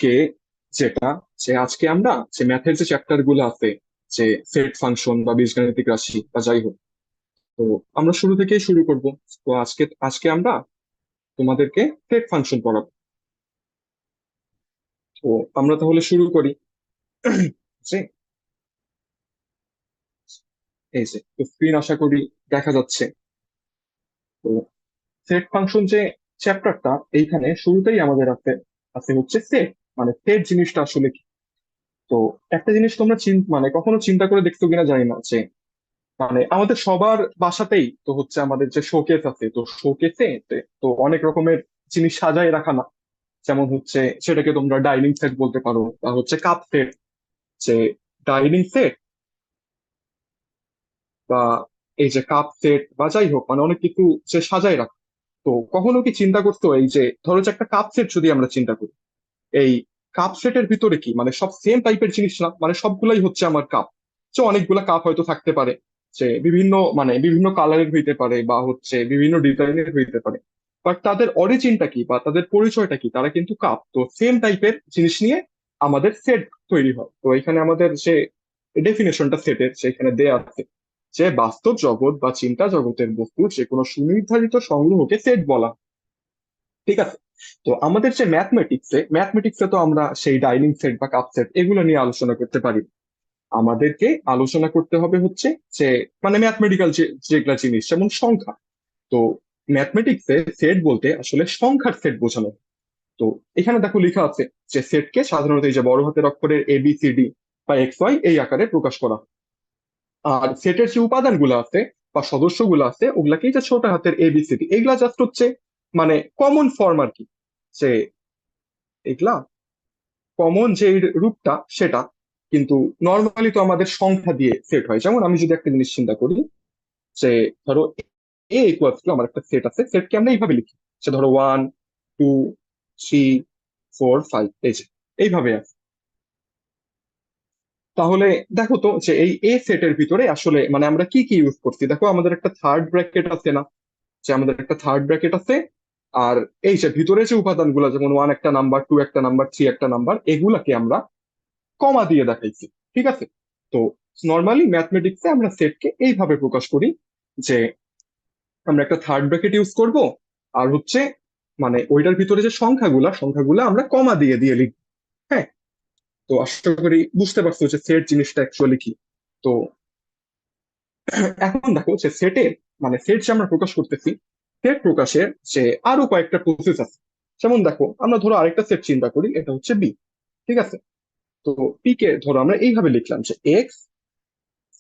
কে যেটা যে আজকে আমরা যে ম্যাথের যে চ্যাপ্টার গুলো আছে, যে সেট ফাংশন বা বীজগাণিতিক রাশি বা যাই হোক, তো আমরা শুরু থেকেই শুরু করব। তো আজকে আজকে আমরা তোমাদেরকে সেট ফাংশন পড়াবো। তো আমরা তাহলে শুরু করি। যে এই যে স্ক্রিন আশা করি দেখা যাচ্ছে। তো সেট ফাংশন যে চ্যাপ্টারটা, এইখানে শুরুতেই আমাদের আছে আছে হচ্ছে সেট। মানে সেট জিনিসটা আসলে কি। তো একটা জিনিস তোমরা মানে কখনো চিন্তা করে দেখছো কিনা জানি না, যে মানে আমাদের সবার বাসাতেই তো হচ্ছে আমাদের যে শোকেস আছে, তো শোকেসে তো অনেক রকমের জিনিস সাজায় রাখা না। যেমন হচ্ছে সেটাকে তোমরা ডাইনিং সেট বলতে পারো, বা হচ্ছে কাপ সেট, যে ডাইনিং সেট বা এই যে কাপ সেট বা যাই হোক, মানে অনেক কিছু সে সাজায় রাখা। তো কখনো কি চিন্তা করতো, এই যে ধরো যে একটা কাপ সেট যদি আমরা চিন্তা করি, এই কাপ সেটের ভিতরে কি মানে সব সেম টাইপের জিনিস না, মানে সবগুলাই হচ্ছে আমার কাপ। যে অনেকগুলা কাপ হয়তো থাকতে পারে, যে বিভিন্ন মানে বিভিন্ন কালারের হইতে পারে বা হচ্ছে বিভিন্ন ডিজাইনের হইতে পারে, বাট তাদের অরিজিনটা কি বা তাদের পরিচয়টা কি, তারা কিন্তু কাপ। তো সেম টাইপের জিনিস নিয়ে আমাদের সেট তৈরি হয়। তো এখানে আমাদের যে ডেফিনেশনটা সেটের সেখানে দেয়া আছে, যে বাস্তব জগৎ বা চিন্তা জগতের বস্তু যে কোনো সুনির্ধারিত সংগ্রহকে সেট বলা হয়। ঠিক আছে। তো আমাদের যে ম্যাথমেটিক্সে তো আমরা সেই ডাইনিং সেট বা কাপ সেট এগুলো নিয়ে আলোচনা করতে পারি না। আমাদেরকে আলোচনা করতে হবে হচ্ছে যে মানে ম্যাথমেটিক্যাল যেগুলা জিনিস, যেমন সংখ্যা। তো ম্যাথমেটিক্সে সেট বলতে আসলে সংখ্যার সেট বোঝানো হয়। তো এখানে দেখো লেখা আছে যে সেটকে সাধারণত এই যে বড় হাতের অক্ষরের ABCD বা XY এই আকারে প্রকাশ করা হয়। আর সেটের যে উপাদানগুলো আছে বা সদস্যগুলো আছে, ওগুলাকে যে ছোট হাতের ABCD, এগুলা জাস্ট হচ্ছে মানে কমন ফর্ম আর কি। যে এগুলা কমন যে রূপটা সেটা, কিন্তু নর্মালি তো আমাদের সংখ্যা দিয়ে সেট হয়। যেমন আমি যদি একটা জিনিস চিন্তা করি, যে ধরো A = আমার একটা সেট আছে, সেটকে আমরা এইভাবে লিখি, সে ধরো 1 2 3 4 5, এই যে এইভাবে আছে। তাহলে দেখো তো যে এই সেটের ভিতরে আসলে মানে আমরা কি কি ইউজ করছি। দেখো আমাদের একটা থার্ড ব্র্যাকেট আছে না, যে আমাদের একটা থার্ড ব্র্যাকেট আছে। আর এই যে ভিতরে যে উপাদানগুলো, যেমন 1 একটা নাম্বার, 2 একটা নাম্বার, 3 একটা নাম্বার, এগুলাকে আমরা কমা দিয়ে দেখাইছি। ঠিক আছে। তো নর্মালি ম্যাথমেটিক্সে আমরা সেটকে এইভাবে প্রকাশ করি, যে আমরা একটা থার্ড ব্র্যাকেট ইউজ করব, আর হচ্ছে মানে ওইটার ভিতরে যে সংখ্যাগুলা আমরা কমা দিয়ে দিয়ে লিখবো। হ্যাঁ। তো আশা করি বুঝতে পারছো যে সেট জিনিসটা অ্যাকচুয়ালি কি। তো এখন দেখো যে সেটের মানে সেট যে আমরা প্রকাশ করতেছি, সেট প্রকাশের যে আরো কয়েকটা প্রসেস আছে। যেমন দেখো আমরা ধরো আরেকটা সেট চিন্তা করি, এটা হচ্ছে বি। ঠিক আছে। তো পি কে ধরো আমরা এইভাবে লিখলাম যে এক্স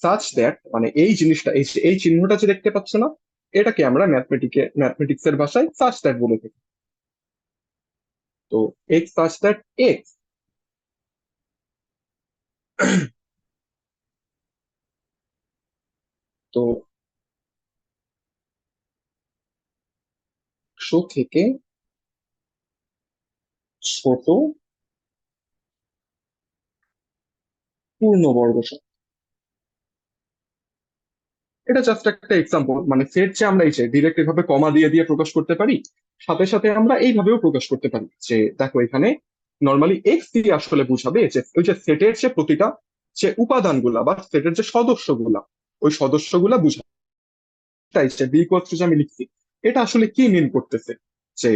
সাচ দ্যাট, মানে এই জিনিসটা এই চিহ্নটা যে দেখতে পাচ্ছ না, এটাকে আমরা ম্যাথমেটিক্স এর ভাষায় সাচ দ্যাট বলে থাকি। তো এক্স সাচ দ্যাট এক্স, তো 100 থেকে ছোট পূর্ণবর্গ সংখ্যা। এটা জাস্ট একটা এক্সাম্পল, মানে সেট যে আমরা এই যে ডিরেক্ট এভাবে কমা দিয়ে দিয়ে প্রকাশ করতে পারি, সাথে সাথে আমরা এইভাবেও প্রকাশ করতে পারি। যে দেখো এখানে নর্মালি এক্স দিয়ে আসলে বুঝাবে যে ওই যে সেটের যে প্রতিটা যে উপাদানগুলা বা সেটের যে সদস্যগুলা, ওই সদস্যগুলা বুঝায়। তাই যে বি ইকুয়ালস টু যে আমি লিখছি, এটা আসলে কি মিন করতেছে, যে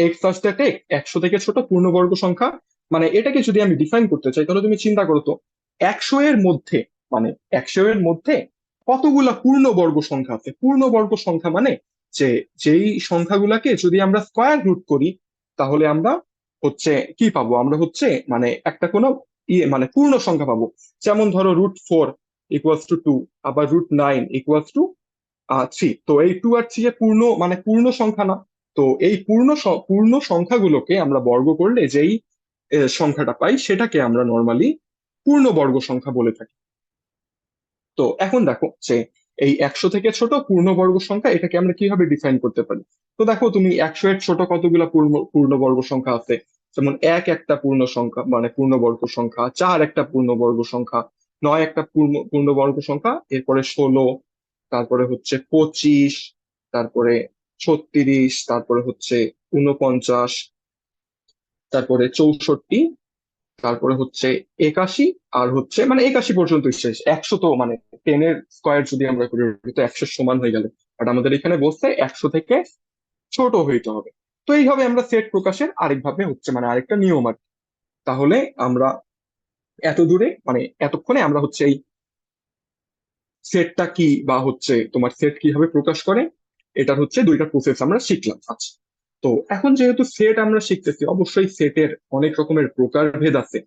এক্স আসতে 100 থেকে ছোট পূর্ণবর্গ সংখ্যা। মানে এটাকে যদি আমি ডিফাইন করতে চাই, তাহলে তুমি চিন্তা করো তো, 100 এর মধ্যে মানে 100 এর মধ্যে কতগুলা পূর্ণবর্গ সংখ্যা আছে। পূর্ণবর্গ সংখ্যা মানে যে যেই সংখ্যাগুলাকে যদি আমরা স্কয়ার রুট করি, তাহলে আমরা হচ্ছে কি পাবো, আমরা হচ্ছে মানে একটা কোনো মানে পূর্ণ সংখ্যা পাবো। যেমন ধরো √4 = 2, আবার √9 = 3। তো এই 2 আর 3 এ পূর্ণ মানে পূর্ণ সংখ্যা না। তো এই পূর্ণ সংখ্যাগুলোকে আমরা বর্গ করলে যেই সংখ্যাটা পাই, সেটাকে আমরা নর্মালি পূর্ণবর্গ সংখ্যা বলে থাকি। তো এখন দেখো যে এই 100 থেকে ছোট পূর্ণবর্গ সংখ্যা, এটাকে আমরা কিভাবে ডিফাইন করতে পারি। তো দেখো তুমি 100 এর ছোট কতগুলা পূর্ণবর্গ সংখ্যা আছে। যেমন 1 একটা পূর্ণ সংখ্যা মানে পূর্ণবর্গ সংখ্যা, 4 একটা পূর্ণবর্গ সংখ্যা, 9 একটা পূর্ণবর্গ সংখ্যা, এরপরে 16, তারপরে হচ্ছে 25, তারপরে 36, তারপরে হচ্ছে 49, তারপরে 64, তারপরে হচ্ছে 81, আর হচ্ছে মানে 81 পর্যন্ত শেষ। 100 তো মানে 10 এর স্কোয়ার যদি আমরা করি ওটা তো 100 সমান হয়ে গেল, বাট আমাদের এখানে বলছে 100 থেকে ছোট হইতে হবে। তো এইভাবে আমরা সেট প্রকাশের আরেকভাবে হচ্ছে মানে আরেকটা নিয়ম আর কি। তাহলে আমরা এত দূরে মানে এতক্ষণে আমরা হচ্ছে এই সেটটা কি বা হচ্ছে তোমার সেট কিভাবে প্রকাশ করে এটার হচ্ছে দুইটা প্রসেস আমরা শিখলাম। আচ্ছা, তো এখন যেহেতু সেট আমরা শিখতেছি, অবশ্যই সেটের অনেক রকমের প্রকারভেদ আছে,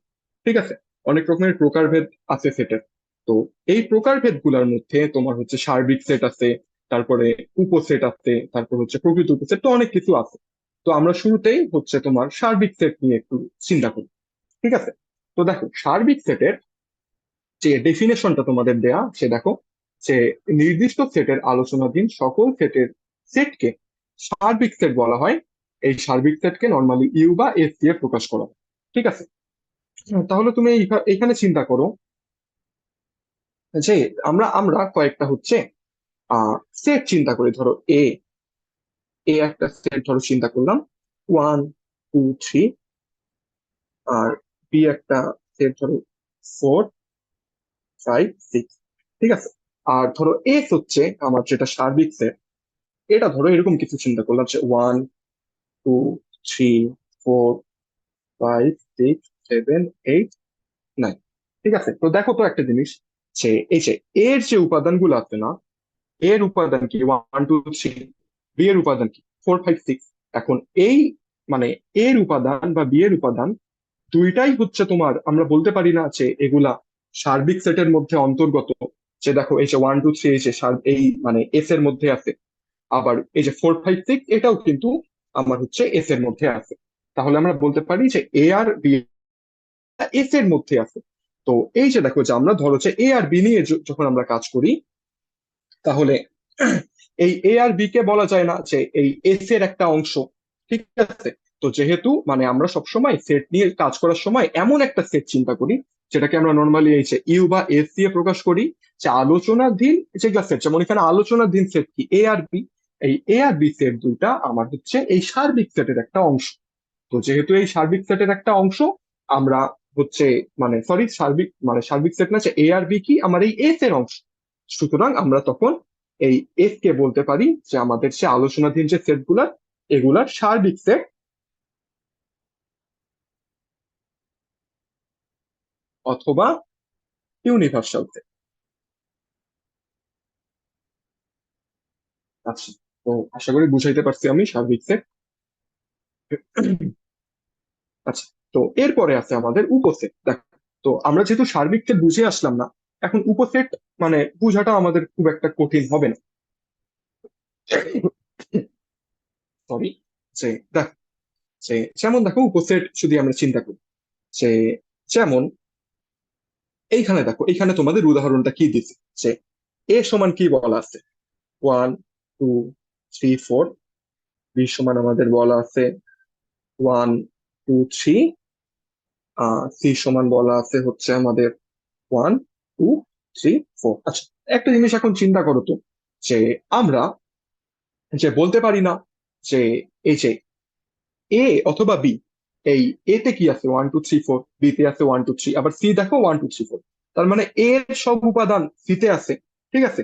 ঠিক আছে? অনেক রকমের প্রকারভেদ আছে সেটের। তো এই প্রকারভেদ গুলার মধ্যে তোমার হচ্ছে সার্বিক সেট আছে, তারপরে উপসেট আছে, তারপর হচ্ছে প্রকৃত উপসেট, তো অনেক কিছু আছে। তো আমরা শুরুতেই হচ্ছে তোমার সার্বিক সেট নিয়ে একটু চিন্তা করি, ঠিক আছে? তো দেখো সার্বিক সেটের যে ডেফিনেশনটা তোমাদের দেয়া, সে দেখো যে নির্দিষ্ট সেটের আলোচনাধীন সকল সেটকে সার্বিক সেট বলা হয়। এই সার্বিক সেটকে নর্মালি ইউ বা এস দিয়ে প্রকাশ করা হয়, ঠিক আছে? তাহলে তুমি এখানে চিন্তা করো যে আমরা আমরা কয়েকটা হচ্ছে সেট চিন্তা করি। ধরো এ এ একটা সেট ধরো চিন্তা করলাম, 1 2 3। আর বি একটা সেট ধরো 4 5 6, ঠিক আছে? আর ধরো এস হচ্ছে আমার যেটা সার্বিক সেট, এটা ধরো এরকম কিছু চিন্তা করলাম যে 1 2 3 4 5 6 7 8 9, ঠিক আছে? তো দেখো তো একটা জিনিস, যে এই যে এর যে উপাদানগুলো আছে না, এর উপাদান কি 1 2 3, বি এর উপাদান কি 4 5 6। এখন এই মানে এর উপাদান বা বি এর উপাদান দুইটাই হচ্ছে তোমার, আমরা বলতে পারি না যে এগুলা সার্বিক সেটের মধ্যে অন্তর্গত। যে দেখো এই যে 1 2 3 এই যে এই মানে এস এর মধ্যে আছে, আবার এই যে 4 5 6 এটাও কিন্তু আমার হচ্ছে এস এর মধ্যে আছে। তাহলে আমরা বলতে পারি যে এ আর বি এস এর মধ্যে আছে। তো এই যে দেখো যে আমরা ধরো যে এ আর বি নিয়ে যখন আমরা কাজ করি, তাহলে এই এ আর বি কে বলা যায় না যে এই এস এর একটা অংশ, ঠিক আছে? তো যেহেতু মানে আমরা সবসময় সেট নিয়ে কাজ করার সময় এমন একটা সেট চিন্তা করি যেটাকে আমরা নর্মালি এই যে ইউ বা এস দিয়ে প্রকাশ করি, যে আলোচনাধীন যেগুলা সেট, যেমন এখানে আলোচনাধীন সেট কি এ আর বি, এই এ আর বি সেট দুইটা আমার হচ্ছে এই সার্বিক সেটের একটা অংশ। তো যেহেতু এই সার্বিক সেটের একটা অংশ, আমরা হচ্ছে মানে সরি সার্বিক মানে সার্বিক সেট না, যে এ আর বি কি আমার এই এস এর অংশ। সুতরাং আমরা তখন এই এস কে বলতে পারি যে আমাদের সে আলোচনাধীন যে সেট গুলা এগুলার সার্বিক সেট অথবা ইউনিভার্সাল সেট। আচ্ছা, তো আশা করি বুঝাইতে পারছি আমি সার্বিক সেট। আচ্ছা, তো এরপরে আছে আমাদের উপসেট। দেখ, তো আমরা যেহেতু সার্বিক সেট বুঝে আসলাম না, এখন উপসেট মানে বুঝাটা আমাদের খুব একটা কঠিন হবে না। সরি, যে দেখ, যে যেমন দেখো উপসেট যদি আমরা চিন্তা করি, যে যেমন এইখানে দেখো, এইখানে তোমাদের উদাহরণটা কি দিচ্ছে, যে এ সমান কি বলা আছে 1 2 3 4, বি সমান আমাদের বলা আছে 1 2 3, সি সমান বলা আছে হচ্ছে আমাদের 1 2 3 4। আচ্ছা, একটা জিনিস এখন চিন্তা করো তো, যে আমরা যে বলতে পারি না যে এই যে এ অথবা বি, এই এ তে কি আছে 1 2 3 4, বি তে আছে 1 2 3, আবার সি দেখো 1 2 3 4। তার মানে এর সব উপাদান সি তে আছে, ঠিক আছে?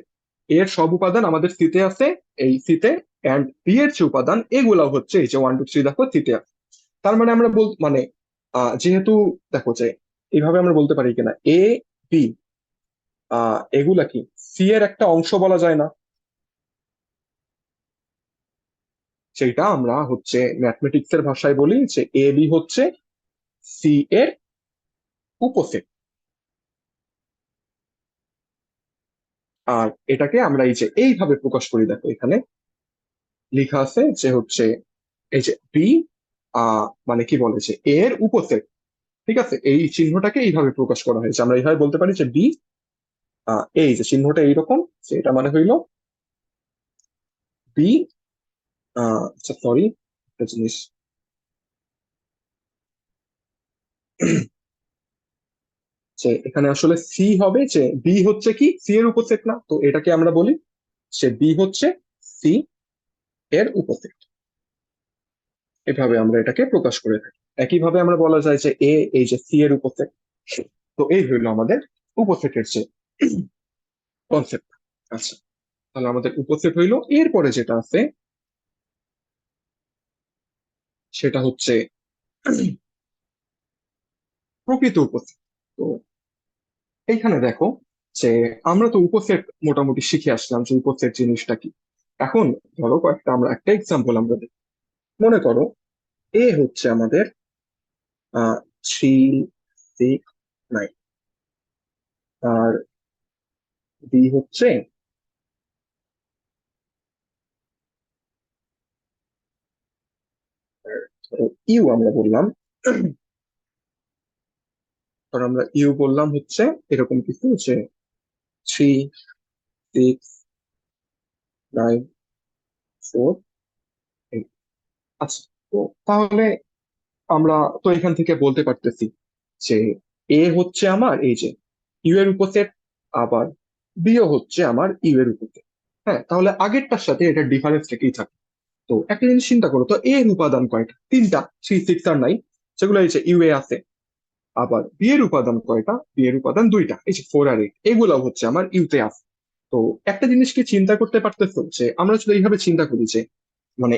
এর সব উপাদান আমাদের সি তে আছে, এই সি তে। এন্ড বি এর যে উপাদান এগুলাও হচ্ছে এই যে 1 2 3 দেখো সি তে আছে। তার মানে আমরা মানে যেহেতু দেখো যে এইভাবে আমরা বলতে পারি কিনা এ বি এগুলা কি সি এর একটা অংশ বলা যায় না? সেটা আমরা হচ্ছে ম্যাথমেটিক্স এর ভাষায় বলি যে এ বি হচ্ছে সি এর উপসেট। আর এটাকে আমরা এই যে এইভাবে প্রকাশ করি, দেখো এখানে লেখা আছে যে হচ্ছে এই যে বি মানে কি বলে যে এ এর উপসেট, ঠিক আছে? এই চিহ্নটাকে এইভাবে প্রকাশ করা হয়েছে, আমরা এইভাবে বলতে পারি যে বি এই যে চিহ্নটা এইরকম, যে এটা মানে হইলো বি আচ্ছা সরি একটা জিনিস, যে এখানে আসলে সি হবে যে বি হচ্ছে কি সি এর উপসেট না, তো এটাকে আমরা বলি সে বি হচ্ছে সি এর উপসেট। এভাবে আমরা এটাকে প্রকাশ করে থাকি। একইভাবে আমরা বলা যায় যে এ এই যে সি এর উপসেট। তো এই হইলো আমাদের উপসেটের যে কনসেপ্ট। আচ্ছা, তাহলে আমাদের উপসেট হইলো। এরপরে যেটা আছে সেটা হচ্ছে প্রকৃত উপসেট। তো এইখানে দেখো যে আমরা তো উপসেট মোটামুটি শিখে আসলাম যে উপসেট জিনিসটা কি। এখন ধরো কয়েকটা আমরা একটা এক্সাম্পল আমরা দেখি। মনে করো এ হচ্ছে আমাদের 3, 6, 9, আর বি হচ্ছে ইউ আমরা বললাম। ধরো আমরা ইউ বললাম হচ্ছে এরকম কিছু যে 3, 6, 9, 4, 8। আচ্ছা, তো তাহলে আমরা তো এখান থেকে বলতে পারতেছি যে এ হচ্ছে আমার এই যে ইউ এর উপসেট, আবার বিও হচ্ছে আমার ইউ এর উপসেট। হ্যাঁ, তাহলে আগেরটার সাথে এটা ডিফারেন্সটা কি থাকে? তো একটা জিনিস চিন্তা করো তো, এর উপাদান কয়টা? তিনটা, 3, 6 আর 9, যেগুলো এই যে ইউ এ আছে। আবার বি এর উপাদান কয়টা? বি এর উপাদান দুইটা, এই যে 4 আর 8, এগুলো হচ্ছে আমার ইউতে আছে। তো একটা জিনিস কি চিন্তা করতে পারতেছো যে আমরা যদি এইভাবে চিন্তা করি যে মানে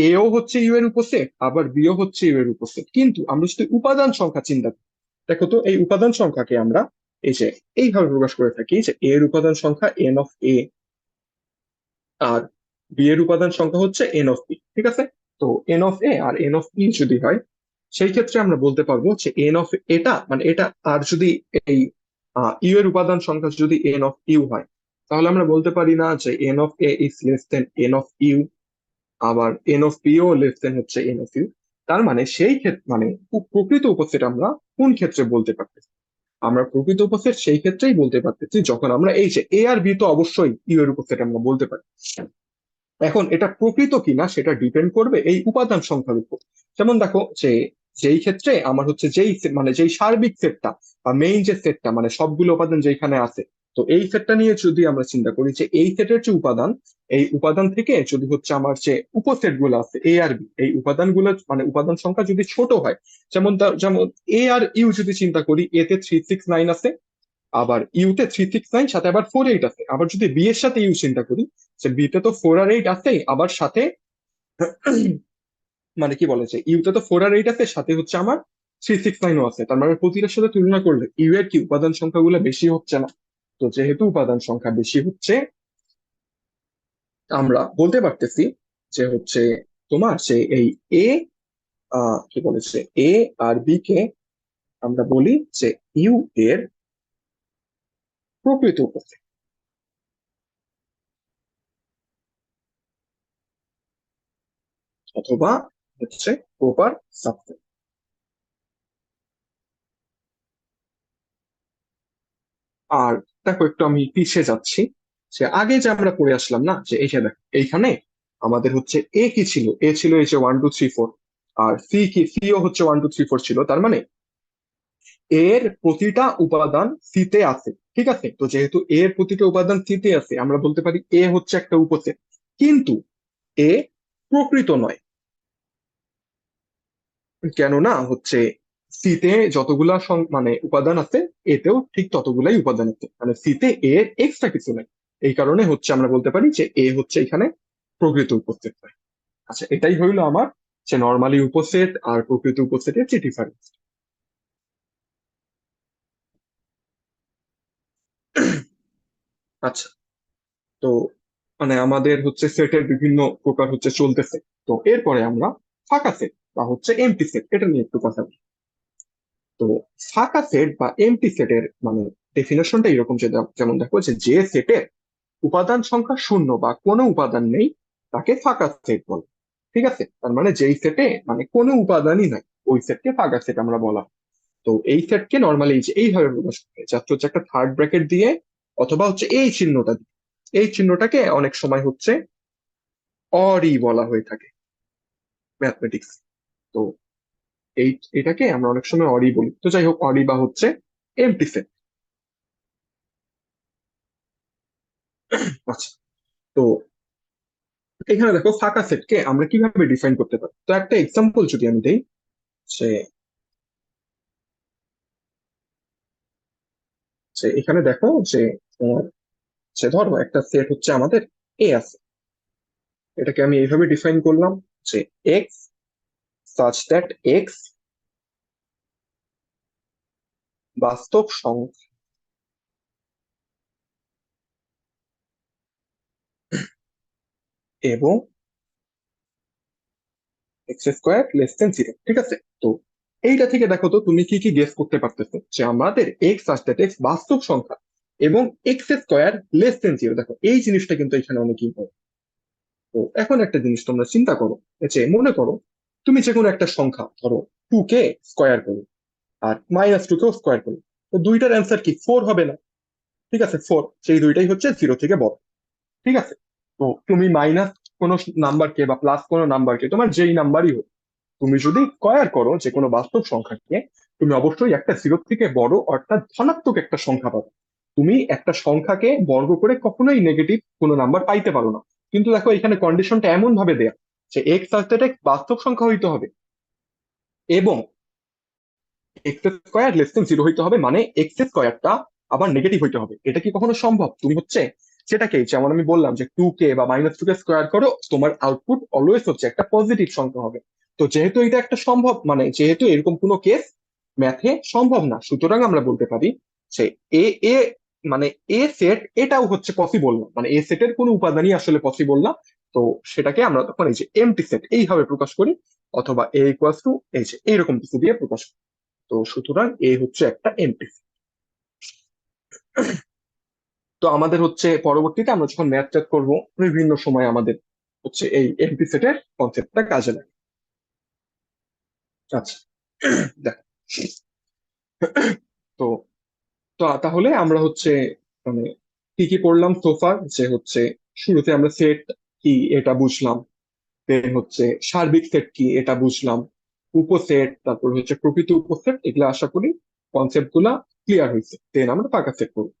এও হচ্ছে ইউ এর উপসেট, আবার বিও হচ্ছে ইউ এর উপসেট, কিন্তু আমরা যদি উপাদান সংখ্যা চিন্তা করি, দেখো তো এই উপাদান সংখ্যাকে আমরা এই যে এইভাবে প্রকাশ করে থাকি যে এর উপাদান সংখ্যা এন অফ এ, আর বি এর উপাদান সংখ্যা হচ্ছে এন অফ বি। ঠিক আছে? তো এন অফ এ আর এন অফ বি যদি হয়, সেই ক্ষেত্রে আমরা বলতে পারবো যে এন অফ এটা মানে এটা, আর যদি এই ইউ এর উপাদান সংখ্যা যদি এন অফ ইউ হয়, তাহলে আমরা বলতে পারি না যে N of A is less than N of U, আবার N of P O less than হচ্ছে এন অফ ইউ। তার মানে সেই ক্ষেত্রে মানে প্রকৃত উপসেট আমরা কোন ক্ষেত্রে বলতে পারতেছি? আমরা প্রকৃত উপসেট সেই ক্ষেত্রেই বলতে পারতেছি যখন আমরা এই যে এ আর বি তো অবশ্যই ইউ এর উপসেট আমরা বলতে পারি। এখন এটা প্রকৃত কিনা সেটা ডিপেন্ড করবে এই উপাদান সংখ্যার উপর। যেমন দেখো যে যেই ক্ষেত্রে আমার হচ্ছে মানে যেই সার্বিক সেটটা বা মেইন যে সেটটা মানে সবগুলো উপাদান যেখানে আছে, তো এই সেটটা নিয়ে যদি আমরা চিন্তা করি যে এই সেটের যে উপাদান, এই উপাদান থেকে যদি হচ্ছে আমার যে উপসেট গুলো আছে এ আর বি, এই উপাদানগুলো মানে উপাদান সংখ্যা যদি ছোট হয়, যেমন এ আর ইউ যদি চিন্তা করি, এতে 3, 6, 9 আছে, আবার ইউতে 3, 6, 9 সাথে আবার 4, 8 আছে। আবার যদি বি এর সাথে ইউ চিন্তা করি, যে বিতে তো 4 আর 8 আছে, আবার সাথে মানে কি বলে যে ইউতে তো 4 আর 8 আছে, সাথে হচ্ছে আমার 3, 6, 9ও আছে। তার মানে প্রতিটার সাথে তুলনা করলে ইউ এর কি উপাদান সংখ্যাগুলো বেশি হচ্ছে না? তো যেহেতু উপাদান সংখ্যা বেশি হচ্ছে, আমরা বলতে পারতেছি যে হচ্ছে তোমার সে এই এ কি বলেছে এ আর বি কে আমরা বলি যে ইউ এর প্রকৃত উপসেট, অথবা হচ্ছে প্রপার সাবসেট। আর দেখো একটু আমি পিছিয়ে যাচ্ছি, যে আগে যে আমরা পড়ে আসলাম না যে এই যে দেখো এইখানে আমাদের হচ্ছে এ কি ছিল? এ ছিল এই যে 1, 2, 3, 4। আর সি কি? সিও হচ্ছে 1, 2, 3, 4 ছিল। তার মানে এর প্রতিটা উপাদান সিতে আছে। ঠিক আছে? তো যেহেতু এর প্রতিটা উপাদান সিতে আছে, আমরা বলতে পারি এ হচ্ছে একটা উপসেট। কিন্তু এ প্রকৃত নয়, কেননা হচ্ছে সিতে যতগুলা মানে উপাদান আছে, এতেও ঠিক ততগুলাই উপাদান আছে, মানে সিতে এর এক্সট্রা কিছু নাই। এই কারণে হচ্ছে আমরা বলতে পারি যে এ হচ্ছে এখানে প্রকৃত উপসেট নয়। আচ্ছা, এটাই হইলো আমার যে নর্মালি উপসেট আর প্রকৃত উপসেটের যে ডিফারেন্স। আচ্ছা, তো মানে আমাদের হচ্ছে সেটের বিভিন্ন প্রকার হচ্ছে চলতেছে। তো এরপরে আমরা ফাঁকা সেট বা হচ্ছে এমটি সেট এটা নিয়ে একটু কথা বলি। তো ফাঁকা সেট বা এমটি সেটের মানে ডেফিনেশনটা এরকম, যে যেমন দেখো যে যে সেটের উপাদান সংখ্যা শূন্য বা কোনো উপাদান নেই, তাকে ফাঁকা সেট বলে। ঠিক আছে? তার মানে যেই সেটে মানে কোনো উপাদানই নাই, ওই সেটকে ফাঁকা সেট আমরা বলা হয়। তো এই সেটকে নর্মালি এইভাবে প্রকাশ করে, যাতে হচ্ছে একটা থার্ড ব্র্যাকেট দিয়ে অথবা হচ্ছে এই চিহ্নটা দিয়ে। এই চিহ্নটাকে অনেক সময় হচ্ছে অরই বলা হয়ে থাকে ম্যাথমেটিক্স। তো এই এটাকে আমরা অনেক সময় অরি বলি। তো যাই হোক, অরি বা হচ্ছে এমটি সেট। আচ্ছা, তো এখানে দেখো ফাঁকা সেটকে আমরা কিভাবে ডিফাইন করতে পারি। তো একটা এক্সাম্পল যদি আমি দেই, যে যে এখানে দেখো যে তোমার যে ধরো একটা সেট হচ্ছে আমাদের এ আছে, এটাকে আমি এইভাবে ডিফাইন করলাম যে এক্স such that এক্স বাস্তব সংখ্যা এবং x square less than zero. ঠিক আছে, তো এইটা থেকে দেখো তো তুমি কি কি গেস করতে পারতেছো যে আমাদের এক্স সাচ দ্যাট এক্স বাস্তব সংখ্যা এবং x square less than zero. দেখো এই জিনিসটা কিন্তু এখানে অনেক ইম্পর্টেন্ট। তো এখন একটা জিনিস তোমরা চিন্তা করো, যে মনে করো তুমি যে কোনো একটা সংখ্যা ধরো 2 কে স্কোয়ার করো আর -2 কেও স্কোয়ার করো, তো দুইটার অ্যান্সার কি 4 হবে না? ঠিক আছে, 4, সেই দুইটাই হচ্ছে জিরো থেকে বড়। ঠিক আছে, তো তুমি মাইনাস কোনো নাম্বারকে বা প্লাস কোনো নাম্বারকে, তোমার যেই নাম্বারই হোক, তুমি যদি স্কয়ার করো যে কোনো বাস্তব সংখ্যাকে, তুমি অবশ্যই একটা জিরো থেকে বড় অর্থাৎ ধনাত্মক একটা সংখ্যা পাবে। তুমি একটা সংখ্যাকে বর্গ করে কখনোই নেগেটিভ কোনো নাম্বার পাইতে পারো না। কিন্তু দেখো এখানে কন্ডিশনটা এমন ভাবে দেয়া যে এক্স আসতে বাস্তব সংখ্যা হইতে হবে এবং x square less than zero হইতে হবে, মানে এক্স স্কোয়ারটা আবার নেগেটিভ হইতে হবে। এটা কি কখনো সম্ভব? তুমি হচ্ছে সেটাকে, যেমন আমি বললাম যে 2 কে বা -2 কে স্কোয়ার করো, তোমার আউটপুট অলওয়েজ হচ্ছে একটা পজিটিভ সংখ্যা হবে। তো যেহেতু এটা একটা সম্ভব, মানে যেহেতু এরকম কোনো কেস ম্যাথে সম্ভব না, সুতরাং আমরা বলতে পারি যে এ এ মানে এ সেট এটাও হচ্ছে পসিবল না, মানে এ সেটের কোনো উপাদানই আসলে পসিবল না। তো সেটাকে আমরা তখন এই যে এমটি সেট এইভাবে প্রকাশ করি, অথবা এ ইকুয়ালস টু এই যে এইরকম কিছু দিয়ে প্রকাশ করি। তো সুতরাং এ হচ্ছে একটা এমপি। তো আমাদের হচ্ছে পরবর্তীতে আমরা যখন ম্যাথ ট্যাথ করবো বিভিন্ন সময় আমাদের হচ্ছে এই এমপি সেটের কনসেপ্টটা কাজে লাগে। আচ্ছা, দেখ, তো তো তাহলে আমরা হচ্ছে মানে কি কি করলাম সোফার, যে হচ্ছে শুরুতে আমরা সেট কি এটা বুঝলাম, দেন হচ্ছে সার্বিক সেট কি এটা বুঝলাম, উপসেট, তারপর হচ্ছে প্রকৃত উপসেট, এগুলো আশা করি কনসেপ্ট গুলা ক্লিয়ার হয়েছে। দেন আমরা পাকা সেট করবো।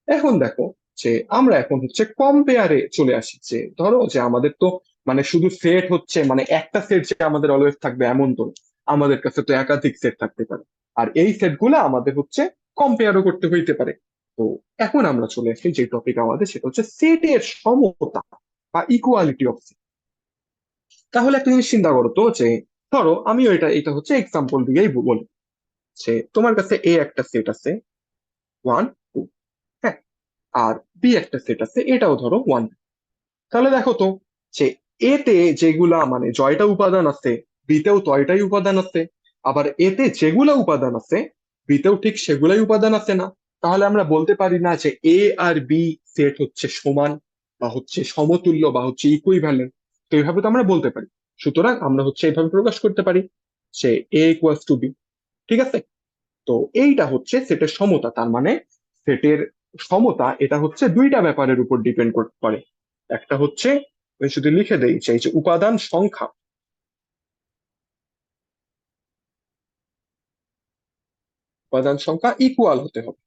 এখন দেখো যে আমরা এখন হচ্ছে কম্পেয়ারে চলে আসি, যে ধরো যে আমাদের তো মানে শুধু সেট হচ্ছে মানে একটা সেট যে আমাদের অলওয়েজ থাকবে এমন তো না। আমাদের কাছে তো একাধিক সেট থাকতে পারে, আর এই সেট গুলো আমাদের হচ্ছে কম্পেয়ারও করতে হইতে পারে। তো এখন আমরা চলে আসি যে টপিক আমাদের, সেটা হচ্ছে সেটের সমতা বা ইকুয়ালিটি অফ সেট। তাহলে একটা জিনিস চিন্তা করো তো, যে ধরো আমিও এটা হচ্ছে এক্সাম্পল দিয়েই বলি যে তোমার কাছে এ একটা সেট আছে 1 2, হ্যাঁ, আর বি একটা সেট আছে এটাও ধরো 1। তাহলে দেখো তো যে এতে যেগুলা মানে জয়টা উপাদান আছে, বিতেও তয়টাই উপাদান আছে, আবার এতে যেগুলা উপাদান আছে বিতেও ঠিক সেগুলাই উপাদান আছে না? তাহলে আমরা বলতে পারি না যে এ আর বি সেট হচ্ছে সমান বা হচ্ছে সমতুল্য বা হচ্ছে ইকুইভ্যালেন্ট? তো এইভাবে তো আমরা বলতে পারি। সুতরাং আমরা হচ্ছে এইভাবে প্রকাশ করতে পারি যে এ ইকুয়ালস টু বি। ঠিক আছে, তো এইটা হচ্ছে সেটের সমতা। তার মানে সেটের সমতা এটা হচ্ছে দুইটা ব্যাপারের উপর ডিপেন্ড করে। একটা হচ্ছে, আমি শুধু লিখে দেই যে এই যে উপাদান সংখ্যা, উপাদান সংখ্যা ইকুয়াল হতে হবে।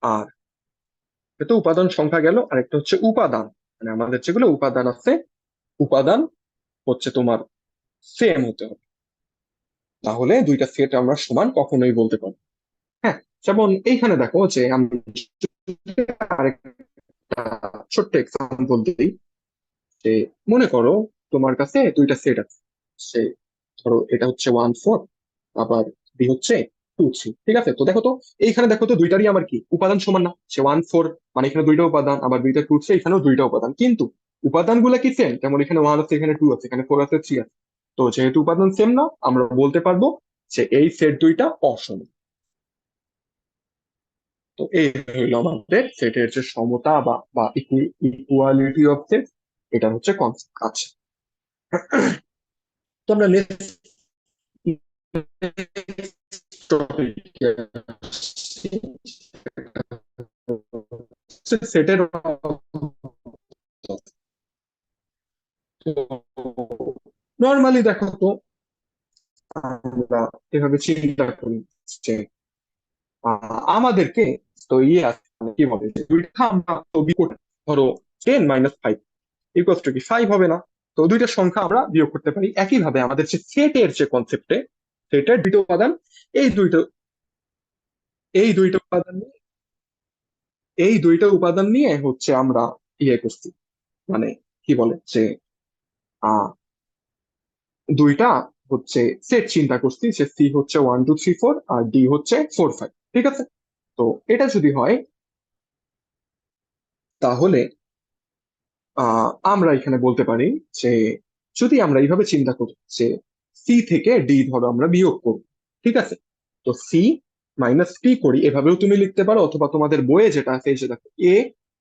আর এটা তো উপাদান সংখ্যা গেল, আর একটা হচ্ছে উপাদান, মানে আমাদের যেগুলো উপাদান আছে, উপাদান হচ্ছে তোমার সেম হতে হবে। তাহলে দুইটা সেট আমরা সমান কখনোই বলতে পারি। হ্যাঁ, যেমন এইখানে দেখো যে আমি আরেকটা ছোট্ট এক্সাম্পল দিই, যে মনে করো তোমার কাছে দুইটা সেট আছে। সে ধরো এটা হচ্ছে 1 4, আবার বি হচ্ছে 2 3। ঠিক আছে, তো দেখো তো এইখানে দেখো তো দুইটারই আমার কি উপাদান সমান না? সে 1 4 মানে এখানে দুইটা উপাদান, আবার দুইটা 2 3 এখানেও দুইটা উপাদান, কিন্তু উপাদান গুলা কি সেম? যেমন এখানে 1 আছে, এখানে 2 আছে, এখানে 4 আছে, 3 আছে। তো যেহেতু উপাদান সেম না, আমরা বলতে পারবো যে এই সেট দুইটা অসম। তো এই হইলো আমাদের সেটের যে সমতা বা বা ইকুয়ালিটি অফ সেট, এটা হচ্ছে কনসেপ্ট। আচ্ছা, তো আমরা নেক্সট টপিকে সেটের নর্মালি দেখো তো আমরা এভাবে চিন্তা করি যে আমাদেরকে তো ইয়ে আছে, মানে কি বলে যে দুইটা আমরা ছবি করতে, ধরো 10 - 5 ইকুয়ালস টু কি 5 হবে না? তো দুইটা সংখ্যা আমরা বিয়োগ করতে পারি। একইভাবে আমাদের যে সেটের যে কনসেপ্টে, সেটের দুটো উপাদান, এই দুইটা এই দুইটা উপাদান নিয়ে এই দুইটা উপাদান নিয়ে হচ্ছে আমরা ইয়ে করছি, মানে কি বলে যে আহ দুইটা হচ্ছে সেট চিন্তা করছি, যে সি হচ্ছে 1 2 3 4 আর ডি হচ্ছে 4 5। ঠিক আছে, তো এটা যদি হয় তাহলে আমরা এখানে বলতে পারি যে যদি আমরা এইভাবে চিন্তা করি যে সি থেকে ডি ধরো আমরা বিয়োগ করব, ঠিক আছে, তো সি মাইনাস টি করি, এভাবেও তুমি লিখতে পারো, অথবা তোমাদের বইয়ে যেটা আছে এই যে দেখো এ,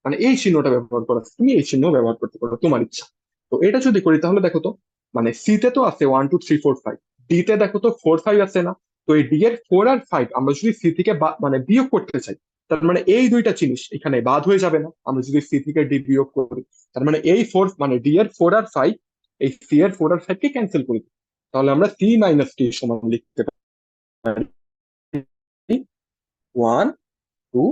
মানে এই চিহ্নটা ব্যবহার করা আছে, তুমি এই চিহ্ন ব্যবহার করতে পারো, তোমার ইচ্ছা। তো এটা যদি করি তাহলে দেখো তো, মানে সি তে তো আছে 1 2 3 4 5, ডি তে দেখো তো 4 5 আছে না? তো এই ডি এর 4 আর 5 আমরা যদি সি থেকে মানে বিয়োগ করতে চাই, তার মানে এই দুইটা জিনিস এখানে বাদ হয়ে যাবে না আমরা যদি সি থেকে ডি বিয়োগ করি? তার মানে এই ফোর, মানে ডি এর 4 আর 5, এই সি এর 4 আর 5 কে ক্যান্সেল করে দিই, তাহলে আমরা সি মাইনাস টি সমান লিখতে পারি 1 2।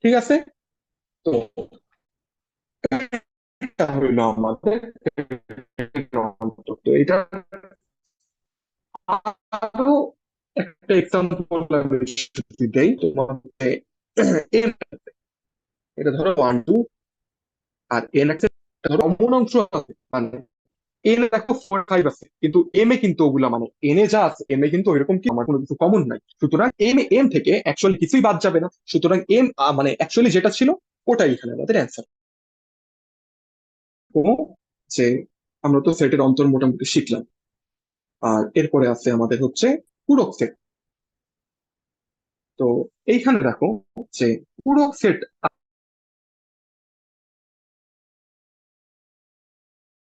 ঠিক আছে, তো এটা হইলো আমাদের, তো এটা আরো একটা এক্সাম্পল আমি যদি দেই তোমার হচ্ছে, n, এটা ধরো 1 2, আর এন একটা ধরো কমন অংশ আছে, মানে এন এ দেখো 4 5 আছে, কিন্তু এম এ কিন্তু ওগুলা মানে এন এ যা আছে এম এ কিন্তু ওইরকম কি আমার কোনো কিছু কমন নাই, সুতরাং এম থেকে অ্যাকচুয়ালি কিছুই বাদ যাবে না, সুতরাং মানে অ্যাকচুয়ালি যেটা ছিল ওটাই এখানে আমাদের অ্যান্সার। তো যে আমরা তো সেটের অন্তর মোটামুটি শিখলাম, আর এরপরে আছে আমাদের হচ্ছে পূরক সেট। তো এইখানে দেখো যে পূরক সেট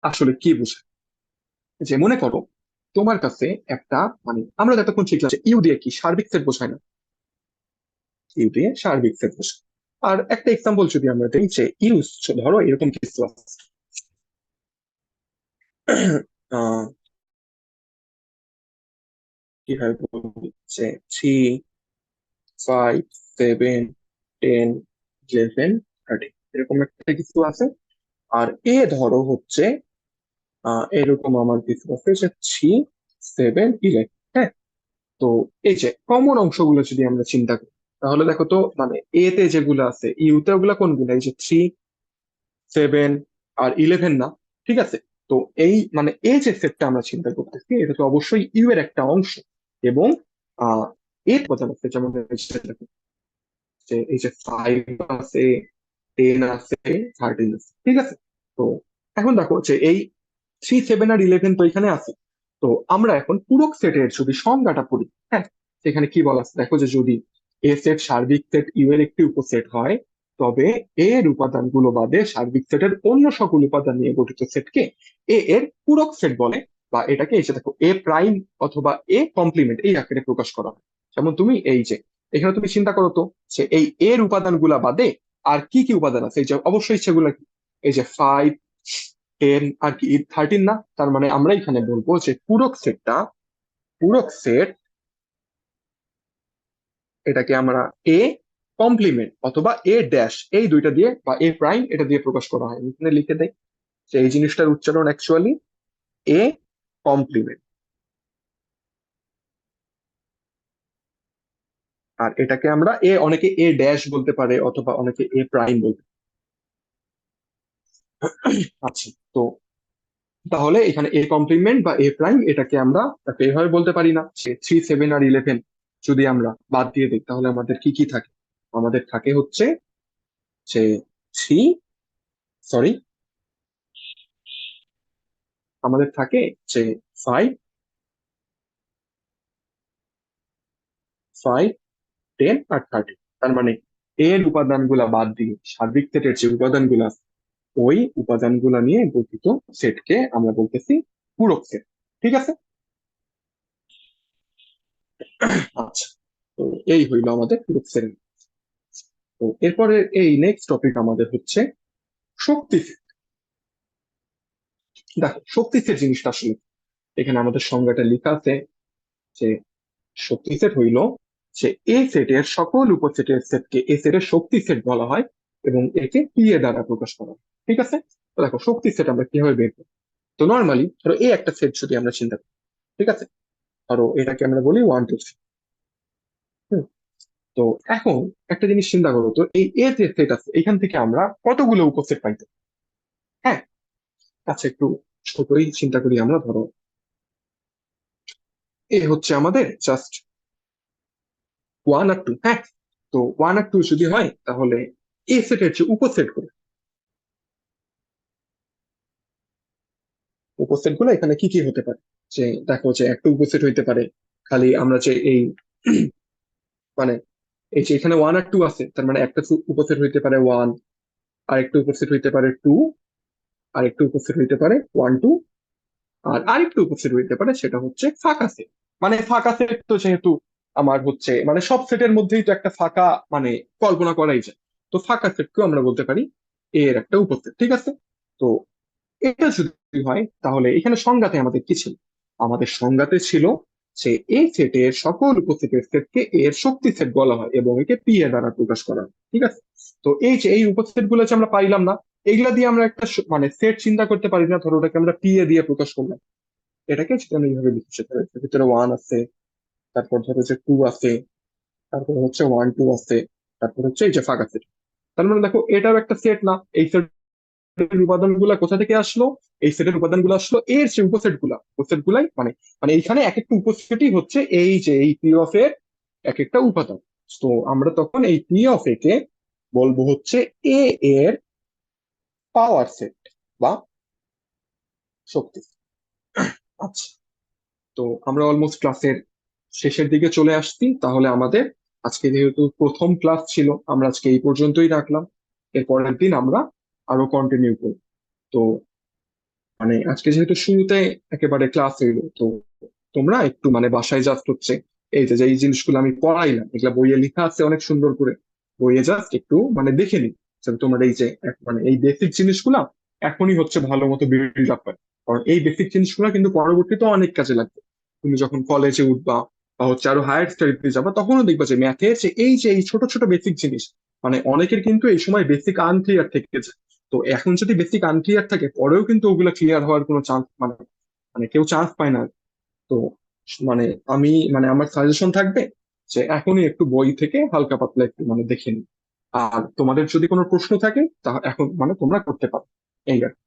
আসলে কি বোঝায়, যে মনে করো তোমার কাছে একটা, মানে আমরা যতক্ষণ শিখলাম যে ইউ দিয়ে কি সার্বিক সেট বোঝায় না, ইউ দিয়ে সার্বিক সেট বোঝায়। আর একটা এক্সাম্পল যদি আমরা দিই যে ইউজ, ধরো এরকম কিছু আছে আহ, কিভাবে বলবো, যে 3 5 7 10 11 13 এরকম একটা কিছু আছে। আর এ ধরো হচ্ছে এরকম আমার কিছু আছে যে 3 7 11। হ্যাঁ, তো এই যে কমন অংশগুলো যদি আমরা চিন্তা করি, তাহলে দেখো তো, মানে এ তে যেগুলো আছে, ইউ তে ওগুলা কোনগুলো, এই যে 3 7 আর 11 না? ঠিক আছে, তো এই মানে এই যে সেটটা আমরা চিন্তা করতেছি এটা তো অবশ্যই ইউ এর একটা অংশ, এবং আহ এর কথা আছে, যেমন এই যে দেখো, যে এই যে 5 আছে, 10 আছে, 13 আছে, ঠিক আছে। তো এখন দেখো যে এই 3 7 আর 11 তো এখানে আছে, তো আমরা এখন পূরক সেটের যদি সংজ্ঞাটা পড়ি, হ্যাঁ, সেখানে কি বলা আছে দেখো, যে যদি এ সেট সার্বিক সেট ইউ এর একটি উপসেট হয়, তবে এর উপাদানগুলো বাদে সার্বিক সেটের অন্য সকল উপাদান নিয়ে গঠিত সেটকে এর পূরক সেট বলে, বা এটাকে এসে দেখো এ প্রাইম অথবা এ কমপ্লিমেন্ট এই আকারে প্রকাশ করা হয়। যেমন তুমি এই যে এখানে তুমি চিন্তা করো তো, যে এই এর উপাদানগুলা বাদে আর কি কি উপাদান আছে, এই যে অবশ্যই সেগুলা কি, এই যে 5 10 আর কি 13 না? তার মানে আমরা এখানে বলবো যে পূরক সেট এটাকে আমরা এ কমপ্লিমেন্ট অথবা এ ড্যাশ এই দুইটা দিয়ে, বা এ প্রাইম এটা দিয়ে প্রকাশ করা হয়। আমি এখানে লিখে দেই যে এই জিনিসটার উচ্চারণ অ্যাকচুয়ালি এ কমপ্লিমেন্ট, আর এটাকে আমরা অনেকে এ ড্যাশ বলতে পারে, অথবা অনেকে এ প্রাইম বলতে পারে। আচ্ছা, তো তাহলে এখানে এ কমপ্লিমেন্ট বা এ প্রাইম এটাকে আমরা তাকে এভাবে বলতে পারি না, যে 3 7 আর 11 যদি আমরা বাদ দিয়ে দিই তাহলে আমাদের কি কি থাকে? আমাদের থাকে হচ্ছে যে থ্রি, সরি, আমাদের থাকে যে 5 5 10 আর 13। তার মানে এর উপাদানগুলা বাদ দিয়ে সার্বিক সেটের যে উপাদানগুলো আছে ওই উপাদানগুলা নিয়ে গঠিত সেটকে আমরা বলতেছি পূরক সেট। ঠিক আছে, আচ্ছা, তো এই হইলো আমাদের পূরক সেট। তো এরপরে এই নেক্সট টপিক আমাদের হচ্ছে শক্তি সেট। দেখো শক্তি সেট জিনিসটা আসলে, এখানে আমাদের সংজ্ঞাটা লেখা আছে যে শক্তি সেট হইল যে এ সেটের সকল উপসেটের সেটকে এ সেটের শক্তি সেট বলা হয় এবং একে পি এ দ্বারা প্রকাশ করা হয়। ঠিক আছে? তো দেখো শক্তি সেট আমরা কিভাবে বের করি। তো নর্মালি ধরো এই একটা সেট যদি আমরা চিন্তা করি, ঠিক আছে, ধরো এটাকে আমরা বলি 1 2 3। তো এখন একটা জিনিস চিন্তা করো তো, এই এ যে সেট আছে এখান থেকে আমরা কতগুলো উপসেট পাইতে। হ্যাঁ, আচ্ছা একটু ছোটই চিন্তা করি আমরা। ধরো এ হচ্ছে আমাদের জাস্ট 1 আর 2। হ্যাঁ, তো 1 আর 2 যদি হয় তাহলে এ সেটের যে উপসেট গুলো, উপসেট গুলো এখানে কি কি হতে পারে। যে দেখো যে একটা উপসেট হইতে পারে খালি আমরা যে এই মানে এই যে এখানে 1 আর 2 আছে, তার মানে একটা উপসেট হইতে পারে 1, আরেকটা উপসেট হইতে পারে 2, আরেকটা উপসেট হইতে পারে 1 2, আর আরেকটা উপসেট হইতে পারে সেটা হচ্ছে ফাঁকা সেট। মানে ফাঁকা সেট তো যেহেতু আমার হচ্ছে মানে সব সেটের মধ্যেই তো একটা ফাঁকা মানে কল্পনা করাই যায়। তো ফাঁকা সেটকেও আমরা বলতে পারি এর একটা উপসেট। ঠিক আছে? তো এটা যদি হয় তাহলে এখানে সংজ্ঞাতে আমাদের কি ছিল? আমাদের সংজ্ঞাতে ছিল যে এই সেটের সকল উপসেটের সেটকে এর শক্তি সেট বলা হয় এবং একে পি এর দ্বারা প্রকাশ করা হয়। ঠিক আছে? তো এই যে এই উপসেট গুলো যে আমরা পাইলাম না, এইগুলা দিয়ে আমরা একটা মানে সেট চিন্তা করতে পারি না। ধরো ওটাকে আমরা পি এ দিয়ে প্রকাশ করলাম, এটাকে যদি আমি এইভাবে লিখি সেটা এর ভিতরে 1 আছে, তারপর ধরো যে 2 আছে, তারপর হচ্ছে 1 2 আছে, তারপর হচ্ছে এই যে ফাঁকা সেট। তার মানে দেখো এটাও একটা সেট না। এই সেটের উপাদানগুলা কোথা থেকে আসলো? এই সেটের উপাদানগুলো আসলো এর যে উপসেট গুলাই মানে মানে এইখানে এক একটা উপসেটই হচ্ছে এই যে এই পি অফ এর এক একটা উপাদান। তো আমরা তখন এই পি অফ এ কে বলবো হচ্ছে এ এর পাওয়ার সেট বা শক্তি। আচ্ছা, তো আমরা অলমোস্ট ক্লাসের শেষের দিকে চলে আসছি। তাহলে আমাদের আজকে যেহেতু প্রথম ক্লাস ছিল, আমরা আজকে এই পর্যন্তই রাখলাম। এর পরের দিন আমরা আরো কন্টিনিউ করব। তো মানে আজকে যেহেতু শুরুতে একেবারে ক্লাস হইলো, তো তোমরা একটু মানে বাসায় জাস্ট হচ্ছে এই যে যে এই জিনিসগুলো আমি পড়াইলাম এগুলা বইয়ে লেখা আছে অনেক সুন্দর করে, বইয়ে জাস্ট একটু মানে দেখে নি যে তোমার এই যে মানে এই বেসিক জিনিসগুলা এখনই হচ্ছে ভালো মতো বিল্ড আপ হয়। কারণ এই বেসিক জিনিসগুলো কিন্তু পরবর্তীতে অনেক কাজে লাগবে। তুমি যখন কলেজে উঠবা বা হচ্ছে আরো হায়ার স্টাডিতে যাবা তখনও দেখবা যে ম্যাথে এই যে এই ছোট ছোট বেসিক জিনিস মানে অনেকের কিন্তু এই সময় বেসিক আনক্লিয়ার থেকে যায়। তো এখন যদি বেসিক আনক্লিয়ার থাকে পরেও কিন্তু ওগুলো ক্লিয়ার হওয়ার কোনো চান্স মানে মানে কেউ চান্স পায় না। তো মানে আমি মানে আমার সাজেশন থাকবে যে এখনই একটু বই থেকে হালকা পাতলা একটু মানে দেখে নিই। আর তোমাদের যদি কোনো প্রশ্ন থাকে তা এখন মানে তোমরা করতে পারো। এই আর কি।